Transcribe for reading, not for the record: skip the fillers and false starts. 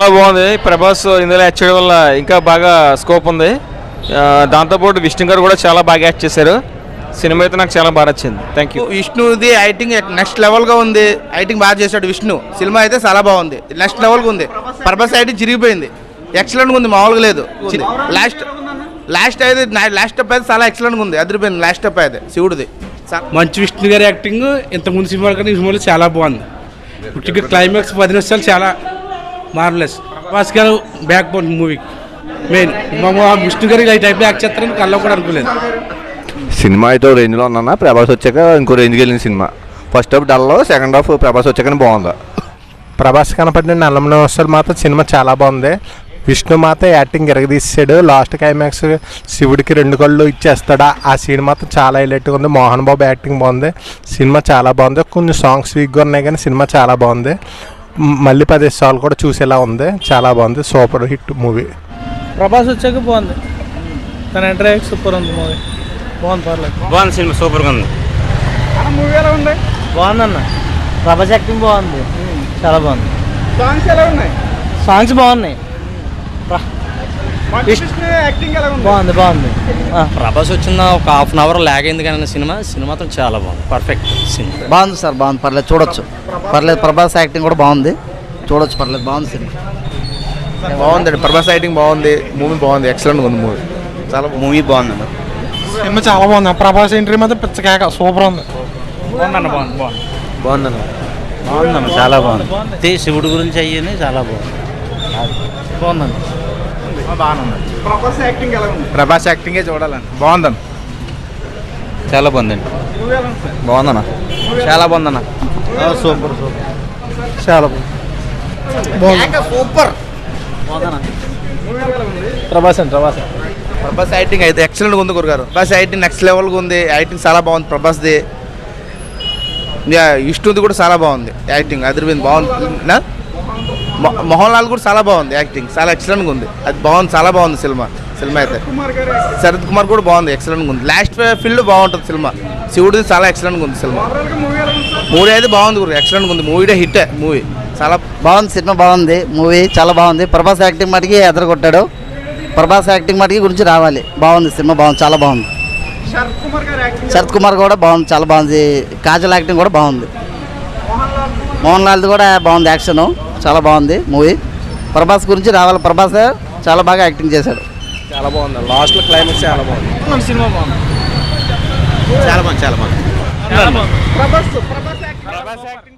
చాలా బాగుంది. ప్రభాస్ ఇందులో యాక్ట్ చేయడం వల్ల ఇంకా బాగా స్కోప్ ఉంది. దాంతోపాటు విష్ణు గారు కూడా చాలా బాగా యాక్ట్ చేశారు. సినిమా అయితే నాకు చాలా బాగా నచ్చింది. Thank you. విష్ణుది యాక్టింగ్ నెక్స్ట్ లెవెల్గా ఉంది. యాక్టింగ్ బాగా చేశాడు విష్ణు. సినిమా అయితే చాలా బాగుంది, నెక్స్ట్ లెవెల్గా ఉంది. ప్రభాస్ యాక్టింగ్ చిరిగిపోయింది, ఎక్సలెంట్గా ఉంది, మామూలుగా లేదు. లాస్ట్ అయితే చాలా ఎక్సలెంట్గా ఉంది, అదిరిపోయింది. లాస్ట్ స్టెప్ అయితే శివుడిది మంచు విష్ణు గారి యాక్టింగ్ ఇంతకుముందు సినిమాల కన్నా ఈ సినిమాలో చాలా బాగుంది. ముఖ్యంగా క్లైమాక్స్ 10 నిమిషాలు చాలా మార్వెలెస్. ప్రభాస్ గారు బ్యాక్ బోన్ మూవీకి మెయిన్. విష్ణు గారికి ఈ టైప్లో యాక్ట్ చేస్తారని కళ్ళ కూడా అనుకోలేదు. సినిమా అయితే రేంజ్లో ఉన్నా, ప్రభాస్ వచ్చాక ఇంకో రేంజ్కి వెళ్ళిన సినిమా. ఫస్ట్ హాఫ్ డల్లో, సెకండ్ హాఫ్ ప్రభాస్ వచ్చాకనే బాగుంది. ప్రభాస్ కనపడిన నల్లమల వస్తారు మాత్రం సినిమా చాలా బాగుంది. విష్ణు మాత్రం యాక్టింగ్ ఎరగదీసాడు. లాస్ట్ క్లైమాక్స్ శివుడికి 2 కళ్ళు ఇచ్చేస్తాడా, ఆ సీన్ మాత్రం చాలా హైలైట్గా ఉంది. మోహన్ బాబు యాక్టింగ్ బాగుంది. సినిమా చాలా బాగుంది. కొన్ని సాంగ్స్ వీక్గా ఉన్నాయి కానీ సినిమా చాలా బాగుంది. మళ్ళీ 10 సార్లు కూడా చూసేలా ఉంది. చాలా బాగుంది. Super hit movie. ప్రభాస్ వచ్చాక బాగుంది. తన ఎంట్రీ సూపర్ ఉంది. మూవీ బాగుంది, పర్లేదు. బాగుంది సినిమా, సూపర్గా ఉంది. మూవీ ఎలా ఉంది? బాగుందన్న. ప్రభాస్ యాక్టింగ్ బాగుంది, చాలా బాగుంది. సాంగ్స్ ఎలా ఉన్నాయి? సాంగ్స్ బాగున్నాయి. బాగుంది బాగుంది. ప్రభాస్ వచ్చిన ఒక హాఫ్ అన్ అవర్ లాగ్ అయింది కానీ సినిమా మాత్రం చాలా బాగుంది. Perfect cinema. బాగుంది సార్, బాగుంది, పర్లేదు, చూడొచ్చు, పర్లేదు. ప్రభాస్ యాక్టింగ్ కూడా బాగుంది, చూడొచ్చు, పర్లేదు, బాగుంది సినిమా. బాగుందండి. ప్రభాస్ యాక్టింగ్ బాగుంది, మూవీ బాగుంది, ఎక్సలెంట్గా ఉంది మూవీ. చాలా మూవీ బాగుందండి. సినిమా చాలా బాగుంది. ప్రభాస్ ఎంట్రీ మాత్రం పిచ్చకేక సూపర్ ఉంది. బాగుందన్న, చాలా బాగుంది. శివుడు గురించి అయ్యని చాలా బాగుంది. బాగుందండి. ప్రభాస్ యాక్టింగే చూడాలండి. బాగుందన్న, చాలా బాగుందండి. బాగుందన్న, చాలా బాగుందన్న. సూపర్ చాలా బాగుంది. సూపర్. ప్రభాస్ యాక్టింగ్ అయితే ఎక్సలెంట్గా ఉంది గురుగారు. ప్రభాస్ యాక్టింగ్ నెక్స్ట్ లెవెల్గా ఉంది. యాక్టింగ్ చాలా బాగుంది ప్రభాస్ది. విష్ణుది కూడా చాలా బాగుంది యాక్టింగ్, అదిరిపోయింది, బాగుంది. మోహన్ లాల్ కూడా చాలా బాగుంది యాక్టింగ్, చాలా ఎక్సలెంట్గా ఉంది. అది బాగుంది, చాలా బాగుంది సినిమా అయితే. శరత్ కుమార్ కూడా బాగుంది, ఎక్సలెంట్గా ఉంది. లాస్ట్ ఫీల్డ్ బాగుంటుంది సినిమా. శివుడిది చాలా ఎక్సలెంట్గా ఉంది సినిమా. మూవీ అయితే బాగుంది గురు, ఎక్సలెంట్గా ఉంది. మూవీ హిట్ మూవీ, చాలా బాగుంది. సినిమా బాగుంది, మూవీ చాలా బాగుంది. ప్రభాస్ యాక్టింగ్ మటుకి ఎదరగొట్టాడు. ప్రభాస్ యాక్టింగ్ మటుకి గురించి రావాలి. బాగుంది సినిమా, బాగుంది, చాలా బాగుంది. శరత్ కుమార్ కూడా బాగుంది, చాలా బాగుంది. కాజల్ యాక్టింగ్ కూడా బాగుంది. మోహన్ లాల్ది కూడా బాగుంది, యాక్షన్ చాలా బాగుంది మూవీ. ప్రభాస్ గురించి రావాలి. ప్రభాస్ చాలా బాగా యాక్టింగ్ చేశాడు, చాలా బాగుంది. లాస్ట్లో క్లైమాక్స్ చాలా బాగుంది. సినిమా బాగుంది, చాలా బాగుంది. ప్రభాస్ యాక్టింగ్